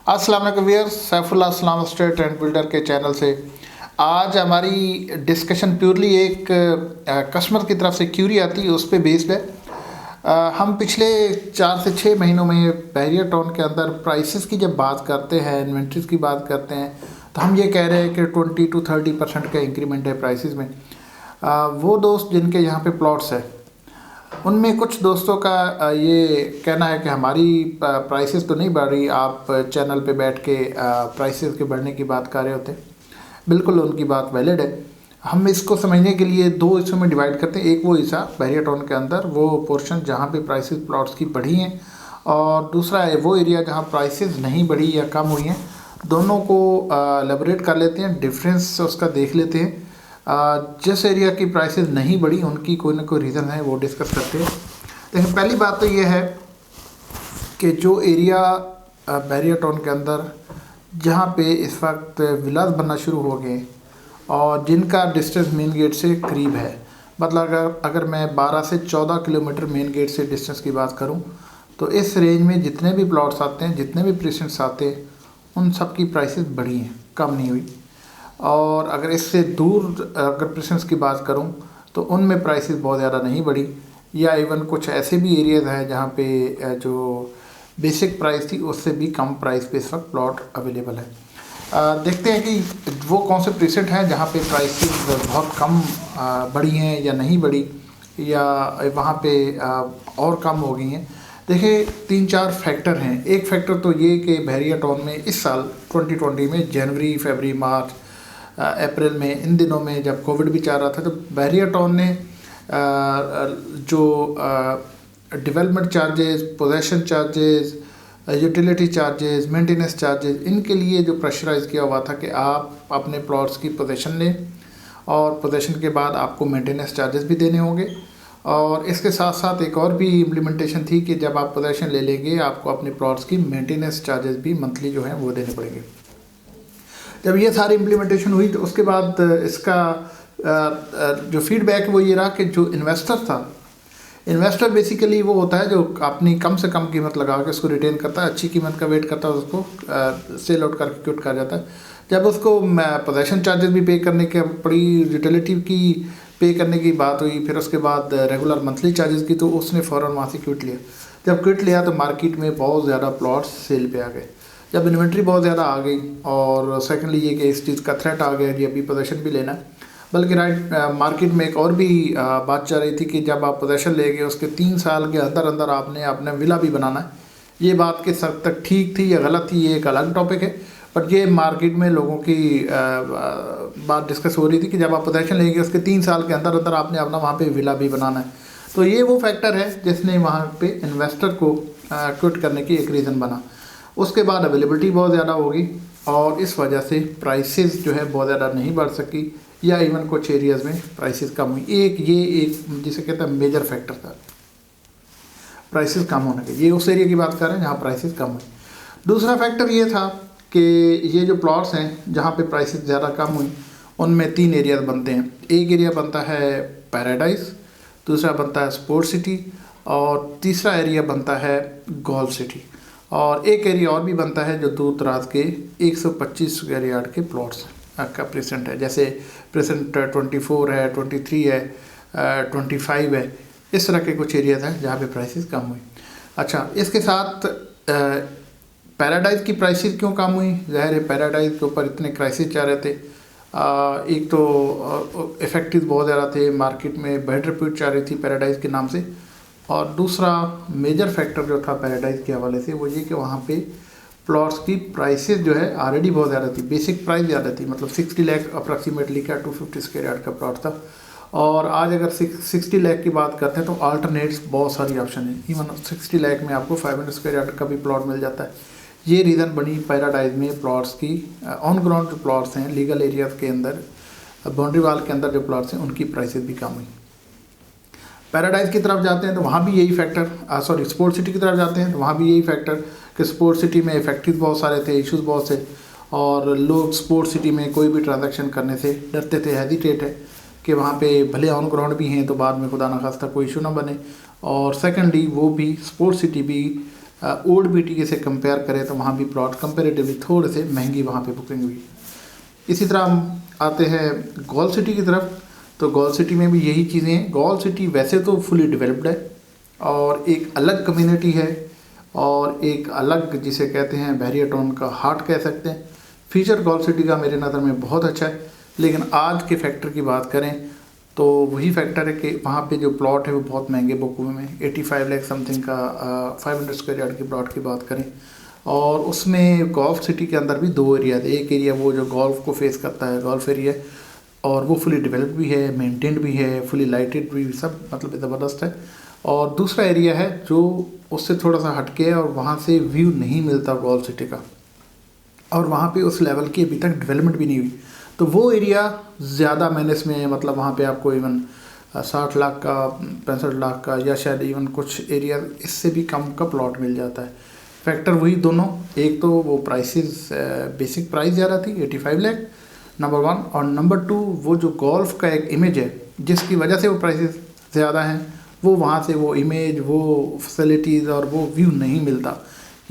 अस्सलाम वालेकुम viewers, Saifullah Islam state and builder के चैनल से आज हमारी डिस्कशन प्योरली एक कस्टमर की तरफ से क्यूरी आती है उस पे बेस्ड है। हम पिछले 4 से 6 महीनों में बैरियर टाउन के अंदर प्राइसेस की जब बात करते हैं, इन्वेंट्रीज की बात करते हैं, तो हम ये कह रहे हैं कि 20 to 30% का इंक्रीमेंट है प्राइसेस में। वो दोस्त जिनके यहाँ पे प्लॉट्स है उनमें कुछ दोस्तों का ये कहना है कि हमारी प्राइसेस तो नहीं बढ़ रही, आप चैनल पे बैठ के प्राइसेस के बढ़ने की बात कर रहे होते हैं। बिल्कुल उनकी बात वैलिड है। हम इसको समझने के लिए 2 हिस्सों में डिवाइड करते हैं। एक वो हिस्सा बैरियर टाउन के अंदर वो पोर्शन जहाँ पे प्राइसेस प्लॉट्स की बढ़ी हैं, और दूसरा है वो एरिया जहाँ प्राइसेस नहीं बढ़ी या कम हुई हैं। दोनों को एलेबोरेट कर लेते हैं, डिफरेंस उसका देख लेते हैं। जिस एरिया की प्राइसेस नहीं बढ़ी उनकी कोई ना कोई रीज़न है, वो डिस्कस करते हैं। लेकिन पहली बात तो ये है कि जो एरिया बैरियर टाउन के अंदर जहाँ पे इस वक्त विलास बनना शुरू हो गए और जिनका डिस्टेंस मेन गेट से करीब है, मतलब अगर मैं 12 से 14 किलोमीटर मेन गेट से डिस्टेंस की बात करूँ, तो इस रेंज में जितने भी प्लॉट्स आते हैं, जितने भी प्रेजेंट्स आते हैं, उन सब की प्राइसेस बढ़ी हैं, कम नहीं हुई। और अगर इससे दूर अगर प्रेजेंट्स की बात करूं तो उनमें प्राइसेस बहुत ज़्यादा नहीं बढ़ी, या इवन कुछ ऐसे भी एरियाज़ हैं जहां पे जो बेसिक प्राइस थी उससे भी कम प्राइस पे इस वक्त प्लॉट अवेलेबल है। देखते हैं कि वो कौन से प्रेजेंट हैं जहां पे प्राइसेस बहुत कम बढ़ी हैं या नहीं बढ़ी, या वहां पे और कम हो गई हैं। देखिए 3-4 फैक्टर हैं। एक फैक्टर तो ये कि बैरियर टाउन में इस साल 2020 में जनवरी, फरवरी, मार्च, अप्रैल में, इन दिनों में जब कोविड भी चल रहा था, तो बैरियर टाउन ने जो development charges, possession charges, utility charges, maintenance charges, इनके लिए जो प्रेशराइज़ किया हुआ था कि आप अपने प्लॉट्स की पोजेशन लें और पोजेशन के बाद आपको मेंटेनेंस चार्जेस भी देने होंगे। और इसके साथ साथ एक और भी इम्प्लीमेंटेशन थी कि जब आप पोजेशन ले लेंगे आपको अपने प्लॉट्स की मेंटेनेंस चार्जेस भी मंथली जो हैं वो देने पड़ेंगे। जब ये सारी इम्प्लीमेंटेशन हुई तो उसके बाद इसका जो फीडबैक है वो ये रहा कि जो इन्वेस्टर था, इन्वेस्टर बेसिकली वो होता है जो अपनी कम से कम कीमत लगा के उसको रिटेन करता है, अच्छी कीमत का वेट करता है, उसको सेल आउट करके क्विट कर जाता है। जब उसको पोजेशन चार्जेस भी पे करने के पड़ी, यूटिलिटी की पे करने की बात हुई, फिर उसके बाद रेगुलर मंथली चार्जेस की, तो उसने फ़ौरन वहाँ से क्विट लिया। जब क्विट लिया तो मार्केट में बहुत ज़्यादा प्लॉट्स सेल पे आ गए। जब इन्वेंट्री बहुत ज़्यादा आ गई, और सेकेंडली ये कि इस चीज़ का थ्रेट आ गया कि अभी पोजेशन भी लेना है, बल्कि मार्केट में एक और भी बात चल रही थी कि जब आप पोजेशन लेंगे उसके 3 साल के अंदर अंदर आपने अपना विला भी बनाना है। ये बात किस हद तक ठीक थी या गलत थी, ये एक अलग टॉपिक है, बट ये मार्केट में लोगों की बात डिस्कस हो रही थी कि जब आप पोजेशन लेंगे उसके 3 साल के अंदर अंदर आपने अपना वहाँ पे विला भी बनाना है। तो ये वो फैक्टर है जिसने वहाँ पे इन्वेस्टर को क्विट करने की एक रीज़न बना। उसके बाद अवेलेबिलिटी बहुत ज़्यादा होगी और इस वजह से प्राइसेस जो है बहुत ज़्यादा नहीं बढ़ सकी, या इवन कुछ एरियाज़ में प्राइसेस कम हुई। एक जिसे कहते हैं मेजर फैक्टर था प्राइसेस कम होने के। ये उस एरिया की बात कर रहे हैं जहाँ प्राइसेस कम हुई। दूसरा फैक्टर ये था कि ये जो प्लॉट्स हैं जहाँ पे प्राइसेस ज़्यादा कम हुई उनमें 3 एरियाज बनते हैं। एक एरिया बनता है पैराडाइज, दूसरा बनता है स्पोर्ट सिटी, और तीसरा एरिया बनता है गोल्फ सिटी। और एक एरिया और भी बनता है जो दूर दराज के 125 स्क्वायर यार्ड के प्लॉट्स का प्रेजेंट है, जैसे प्रेजेंट 24 है, 23 है, 25 है। इस तरह के कुछ एरियाज हैं जहाँ पे प्राइसेस कम हुई। अच्छा, इसके साथ पैराडाइज की प्राइसेस क्यों कम हुई? ज़ाहिर है पैराडाइज के ऊपर इतने क्राइसिस चल रहे थे। एक तो इफेक्टिव बहुत ज़्यादा थे, मार्केट में बैड रिप्यूट चल रही थी पैराडाइज के नाम से, और दूसरा मेजर फैक्टर जो था पैराडाइज के हवाले से वो ये कि वहाँ पे प्लॉट्स की प्राइसेस जो है ऑलरेडी बहुत ज़्यादा थी, बेसिक प्राइस ज़्यादा थी, मतलब 60 लाख अप्रॉक्सीमेटली का 250 स्क्वायर यार्ड का प्लॉट था। और आज अगर 60 लाख की बात करते हैं तो अल्टरनेट्स बहुत सारी ऑप्शन है, इवन 60 लाख में आपको 500 स्क्वायर यार्ड का भी प्लॉट मिल जाता है। ये रीज़न बनी पैराडाइज में प्लॉट्स की, ऑन ग्राउंड जो प्लॉट्स हैं लीगल एरियाज़ के अंदर, बाउंड्री वाल के अंदर जो प्लॉट्स हैं उनकी प्राइसेस भी कम हुई। पैराडाइज की तरफ जाते हैं तो वहाँ भी यही फैक्टर, स्पोर्ट सिटी की तरफ जाते हैं तो वहाँ भी यही फैक्टर कि स्पोर्ट सिटी में इफेक्टिव बहुत सारे थे, इश्यूज बहुत से, और लोग स्पोर्ट सिटी में कोई भी ट्रांजैक्शन करने से डरते थे, हेजिटेट है कि वहाँ पे भले ऑन ग्राउंड भी हैं तो बाद में खुदा न खास्ता कोई इशू ना बने। और सेकेंडली वो भी स्पोर्ट सिटी भी ओल्ड BTK से कंपेयर करें तो वहाँ भी प्लॉट कंपेरेटिवली थोड़े से महंगी वहाँ पे बुकिंग हुई। इसी तरह हम आते हैं गॉल सिटी की तरफ। तो गॉल सिटी में भी यही चीज़ें हैं। गॉल सिटी वैसे तो फुली डेवलप्ड है और एक अलग कम्युनिटी है और एक अलग जिसे कहते हैं बहरिया टाउन का हार्ट कह सकते हैं। फीचर गॉल सिटी का मेरे नज़र में बहुत अच्छा है, लेकिन आज के फैक्टर की बात करें तो वही फैक्टर है कि वहाँ पे जो प्लॉट है वो बहुत महंगे बुक हुए हैं। 85 लाख समथिंग का 500 स्क्वायर यार्ड की प्लॉट की बात करें, और उसमें गोल्फ सिटी के अंदर भी दो एरिया थे। एक एरिया वो जो गोल्फ को फेस करता है, गोल्फ एरिया, और वो फुली डेवलप्ड भी है, मेंटेन्ड भी है, फुली लाइटेड भी, सब मतलब ज़बरदस्त है। और दूसरा एरिया है जो उससे थोड़ा सा हटके है और वहाँ से व्यू नहीं मिलता गोल्फ सिटी का, और वहाँ पे उस लेवल की अभी तक डेवलपमेंट भी नहीं हुई। तो वो एरिया ज़्यादा मैंने इसमें मतलब वहाँ पे आपको इवन 60 लाख का, 65 लाख का, या शायद इवन कुछ एरिया इससे भी कम का प्लॉट मिल जाता है। फैक्टर वही दोनों, एक तो वो प्राइसेस, बेसिक प्राइस ज़्यादा थी 85 लाख नंबर 1, और नंबर 2 वो जो गोल्फ का एक इमेज है जिसकी वजह से वो प्राइसेस ज़्यादा हैं, वो वहाँ से वो इमेज, वो फैसिलिटीज़ और वो व्यू नहीं मिलता।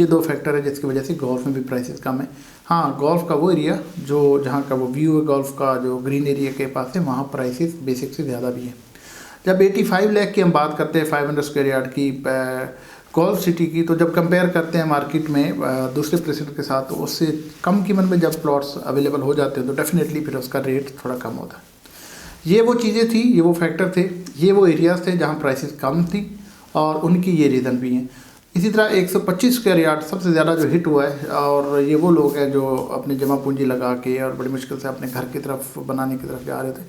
ये दो फैक्टर है जिसकी वजह से गोल्फ में भी प्राइसेस कम है। हाँ, गोल्फ का वो एरिया जो जहाँ का वो व्यू है गोल्फ का, जो ग्रीन एरिया के पास है, वहाँ प्राइसेस बेसिक से ज़्यादा भी है। जब 85 लाख की हम बात करते हैं 500 स्क्वायर यार्ड की गोल्फ सिटी की, तो जब कंपेयर करते हैं मार्केट में दूसरे प्रेसिडेंट के साथ, तो उससे कम कीमत में जब प्लॉट्स अवेलेबल हो जाते हैं तो डेफिनेटली फिर उसका रेट थोड़ा कम होता है। ये वो चीज़ें थी, ये वो फैक्टर थे, ये वो एरियाज़ थे जहाँ प्राइसेस कम थी, और उनकी ये रीज़न भी हैं। इसी तरह 125 स्क्वायर यार्ड सबसे ज़्यादा जो हिट हुआ है, और ये वो लोग हैं जो अपनी जमा पूंजी लगा के और बड़ी मुश्किल से अपने घर की तरफ बनाने की तरफ जा रहे थे,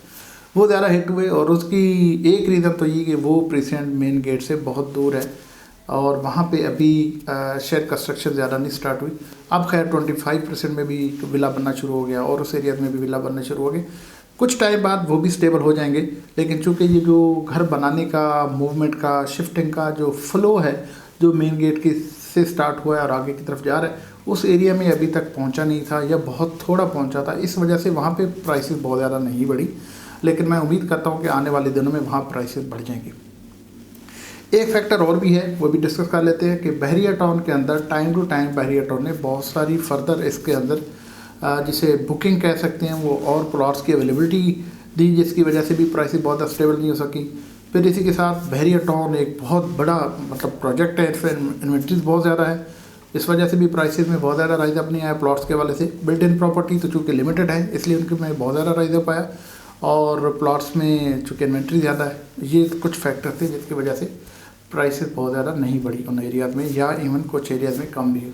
वो ज़्यादा हिट हुए। और उसकी एक रीज़न तो ये कि वो प्रेसिडेंट मेन गेट से बहुत दूर है और वहाँ पे अभी शायद कंस्ट्रक्शन ज़्यादा नहीं स्टार्ट हुई। अब खैर 25% में भी विला बनना शुरू हो गया और उस एरिया में भी विला बनना शुरू हो गए। कुछ टाइम बाद वो भी स्टेबल हो जाएंगे, लेकिन चूँकि ये जो घर बनाने का मूवमेंट का, शिफ्टिंग का जो फ्लो है, जो मेन गेट की से स्टार्ट हुआ है और आगे की तरफ जा रहा है, उस एरिया में अभी तक पहुंचा नहीं था या बहुत थोड़ा पहुंचा था। इस वजह से वहाँ पे प्राइसेस बहुत ज़्यादा नहीं बढ़ी, लेकिन मैं उम्मीद करता हूँ कि आने वाले दिनों में वहाँ प्राइसेस बढ़ जाएंगी। एक फैक्टर और भी है, वो भी डिस्कस कर लेते हैं कि बहरिया टाउन के अंदर time to time Bahria town ने बहुत सारी फर्दर इसके अंदर जिसे बुकिंग कह सकते हैं वो और प्लॉट्स की अवेलेबिलिटी दी, जिसकी वजह से भी प्राइसेस बहुत स्टेबल नहीं हो सकी। फिर इसी के साथ बहरिया टाउन एक बहुत बड़ा मतलब प्रोजेक्ट है, इसमें इन्वेंट्रीज बहुत ज़्यादा है, इस वजह से भी प्राइसेस में बहुत ज़्यादा राइज अप नहीं आया प्लॉट्स के वाले से। बिल्ट इन प्रॉपर्टी तो चूँकि लिमिटेड है इसलिए उनके में बहुत ज़्यादा राइज अप आया, और प्लॉट्स में चूँकि इन्वेंट्री ज़्यादा है। ये कुछ फैक्टर थे जिसकी वजह से प्राइसेस बहुत ज़्यादा नहीं बढ़ी उन एरियाज़ में, या इवन कुछ एरियाज़ में कम भी है।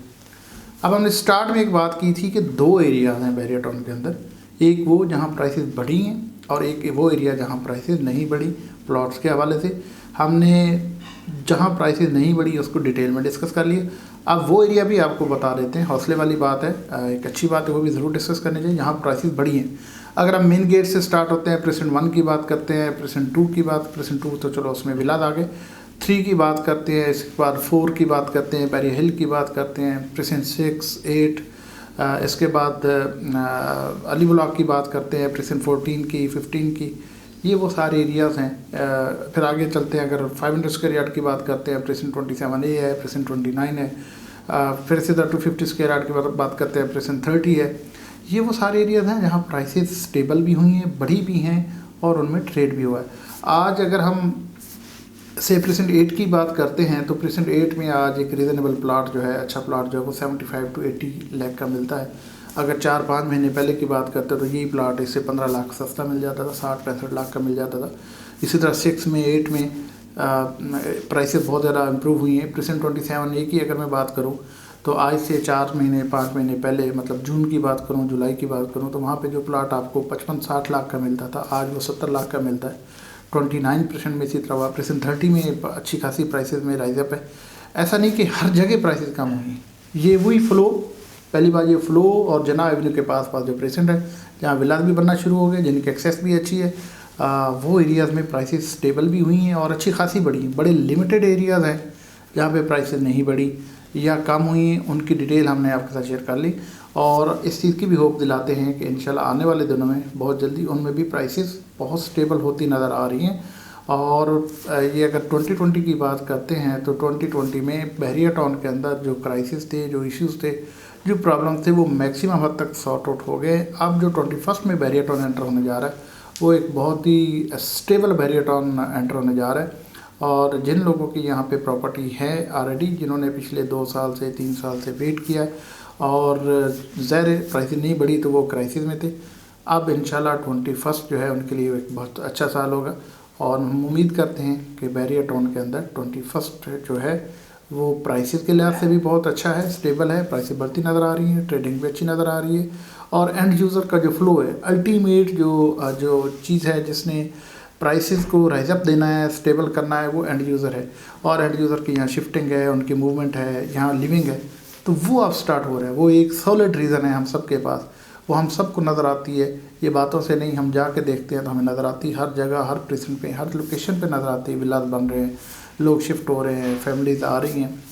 अब हमने स्टार्ट में एक बात की थी कि दो एरियाज़ हैं बहरिया टाउन के अंदर, एक वो जहाँ प्राइसेस बढ़ी हैं और एक वो एरिया जहाँ प्राइसेस नहीं बढ़ी। प्लॉट्स के हवाले से हमने जहाँ प्राइसेस नहीं बढ़ी उसको डिटेल में डिस्कस कर लिए। अब वो एरिया भी आपको बता देते हैं, हौसले वाली बात है, एक अच्छी बात है, वो भी ज़रूर डिस्कस करनी चाहिए जहाँ प्राइसेस बढ़ी हैं। अगर हम मेन गेट से स्टार्ट होते हैं, प्रेसिडेंट 1 की बात करते हैं, प्रेसिडेंट 2 की बात, प्रेसिडेंट 2 तो चलो उसमें विलाद आ गए, 3 की बात करते हैं, इसके बाद 4 की बात करते हैं, बैरिया हिल की बात करते हैं, प्रेसिडेंट 6, 8, इसके बाद अली ब्लॉक की बात करते हैं, प्रेसिडेंट 14 की, 15 की, ये वो सारे एरियाज़ हैं। फिर आगे चलते हैं, अगर 500 स्क्वायर यार्ड की बात करते हैं, प्रेसिडेंट 27A है, प्रेसिडेंट 29 है, फिर सीधा 250 स्क्वायर यार्ड की बात करते हैं, प्रेसिडेंट 30 है। ये वो सारे एरियाज़ हैं जहाँ प्राइसेस स्टेबल भी हुई हैं, बढ़ी भी हैं और उनमें ट्रेड भी हुआ है। आज अगर हम से प्रेसिडेंट 8 की बात करते हैं तो प्रेसिडेंट 8 में आज एक रीज़नेबल प्लाट जो है, अच्छा प्लाट जो है वो 75 to 80 लाख का मिलता है। अगर 4-5 महीने पहले की बात करते तो यही प्लाट इससे 15 लाख सस्ता मिल जाता था, 60-65 लाख का मिल जाता था। इसी तरह 6 में 8 में प्राइसेस बहुत ज़्यादा इम्प्रूव हुई हैं। प्रेसिडेंट 27A की अगर मैं बात करूँ तो आज से 4 महीने 5 महीने पहले, मतलब जून की बात करूँ, जुलाई की बात करूँ, तो वहाँ पे जो प्लाट आपको 55-60 लाख का मिलता था, आज वो 70 लाख का मिलता है। 29% में इसी तरह प्रेसिडेंट 30 में अच्छी खासी प्राइसेस में राइज अप है। ऐसा नहीं कि हर जगह प्राइसेस कम हुई, ये वही फ्लो, पहली बार ये फ्लो और जना एवेन्यू के पास जो प्रेसिडेंट है, जहाँ विलास भी बनना शुरू हो गए, जिनकी एक्सेस भी अच्छी है, वो एरियाज़ में प्राइसेस स्टेबल भी हुई हैं और अच्छी खासी बढ़ी। बड़े लिमिटेड एरियाज़ हैं जहाँ पे प्राइसेस नहीं बढ़ी या कम हुई हैं, उनकी डिटेल हमने आपके साथ शेयर कर ली, और इस चीज़ की भी होप दिलाते हैं कि इंशाल्लाह आने वाले दिनों में बहुत जल्दी उनमें भी प्राइसेस बहुत स्टेबल होती नज़र आ रही हैं और ये अगर 2020 की बात करते हैं तो 2020 में बहरिया टाउन के अंदर जो क्राइसिस थे, जो इश्यूज़ थे, जो प्रॉब्लम थे, वो मैक्सिमम हद तक सॉर्ट आउट हो गए। अब जो 21st में बहरिया टाउन एंटर होने जा रहा है वो एक बहुत ही स्टेबल बहरिया टाउन एंटर होने जा रहा है। और जिन लोगों की यहाँ पे प्रॉपर्टी है ऑलरेडी, जिन्होंने पिछले 2 साल से 3 साल से वेट किया है और ज़ाहिर प्राइसेस नहीं बढ़ी तो वो क्राइसिस में थे, अब इंशाल्लाह 21st जो है उनके लिए एक बहुत अच्छा साल होगा। और हम उम्मीद करते हैं कि बहरिया टाउन के अंदर 21st जो है वो प्राइसेस के लिहाज से भी बहुत अच्छा है, स्टेबल है, प्राइसेस बढ़ती नज़र आ रही हैं, ट्रेडिंग भी अच्छी नज़र आ रही है। और एंड यूज़र का जो फ्लो है, अल्टीमेट जो चीज़ है जिसने प्राइसेस को राइज अप देना है, स्टेबल करना है, वो एंड यूज़र है। और एंड यूज़र की यहाँ शिफ्टिंग है, उनकी मूवमेंट है, यहाँ लिविंग है, तो वो अब स्टार्ट हो रहा है। वो एक सॉलिड रीज़न है हम सब के पास, वो हम सबको नज़र आती है। ये बातों से नहीं, हम जाके देखते हैं तो हमें नज़र आती है, हर जगह, हर प्रेजेंट पे, हर लोकेशन पे नज़र आती है। विलास बन रहे हैं, लोग शिफ्ट हो रहे हैं, फैमिलीज़ आ रही हैं।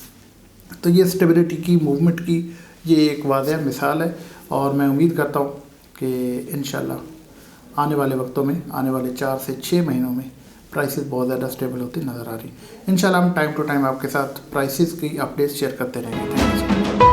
तो ये स्टेबिलिटी की, मूवमेंट की ये एक वाज़ह मिसाल है। और मैं उम्मीद करता हूँ कि इंशाल्लाह आने वाले वक्तों में, आने वाले 4 से 6 महीनों में प्राइसेस बहुत ज़्यादा स्टेबल होती नज़र आ रही है। इंशाल्लाह हम टाइम टू टाइम आपके साथ प्राइसेस की अपडेट्स शेयर करते रहेंगे। Thank you.